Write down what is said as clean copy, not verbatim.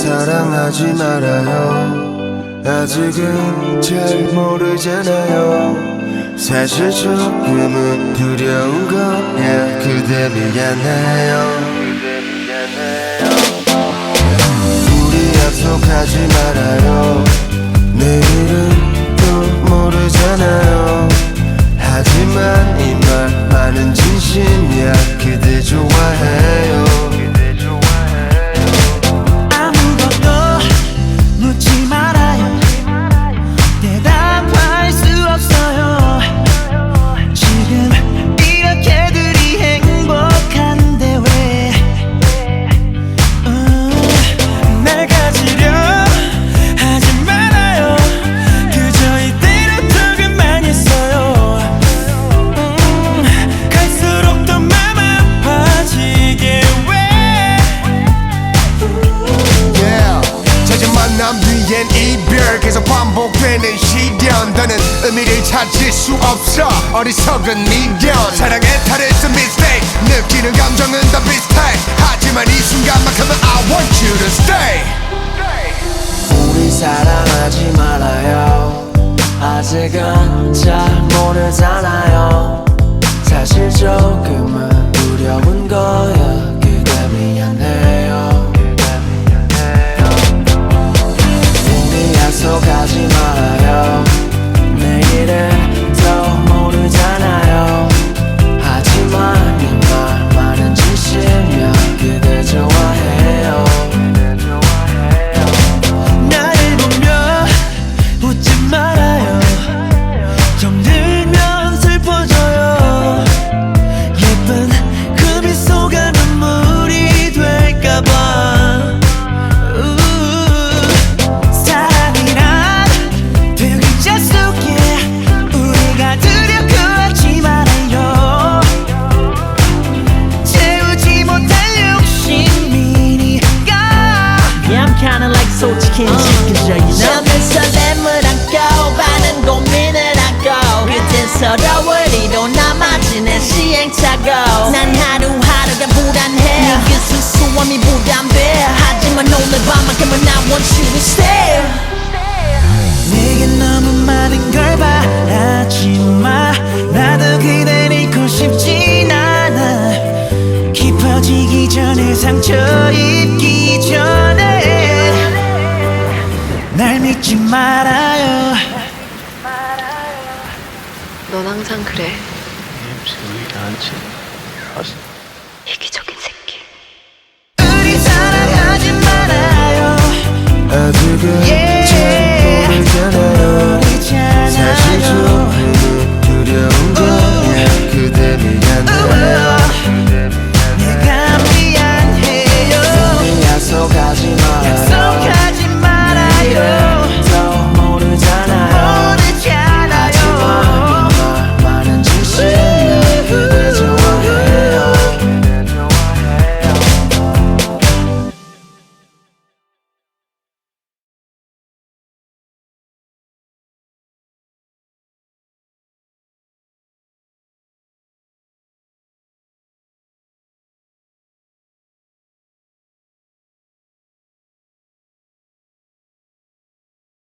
사랑하지 말아요. 아직은 잘 모르잖아요. 사실 조금은 두려운 거야. 그대 미안해요. 우리 약속하지 말아요. 내일은 또 모르잖아요. 하지만 이 말만은 진심이야. 그대 좋아해요. 아무것도 묻지 말아요. 대답할 수 없어요. 지금 이렇게들이 행복한데 왜 날 가지려 하지 말아요. 그저 이대로 두기만 했어요. 갈수록 더 맘 아파지게 왜 잦은 만남 뒤엔 이별 계속 반복되는 시련. 더는 의미를 찾을 수 없어. 어리석은 미련. 사랑에 탈했던 mistake. 느끼는 감정은 다 비슷해. 하지만 이 순간만큼은 I want you to stay. 우리 사랑하지 말아요. 아직은 잘 모르잖아요. 사실 조금은 두려운 거야. 그대 미안해요. 우리 약속하지 말아요. 내일은 더 모르잖아요. 하지만 이 말만은 진심이야. 그대 좋아해요. 나를 보며 웃지 말아요. 정들면 슬퍼져요. 예쁜 그 미소가 눈물이 될까봐. 사랑이란 두 글자 속에 우리가 들여놓지 말아요. 채우지 못할 욕심이니까. Yeah, I'm kinda like 솔직히 지켜줘, you know. 처음엔 설렘을 안고 많은 고민을 안고 그땐 서러울 리로 남아지는 시행착오. 난 하루하루가 불안해. 네그 수수함이 부담돼. 하지만 오늘 밤만큼은 I want you to stay. 내게 너무 많은 걸 바라지 마. 나도 그댈 잃고 싶진 않아. 깊어지기 전에 상처 입기 전에 날 믿지 말아요. 넌 항상 그래.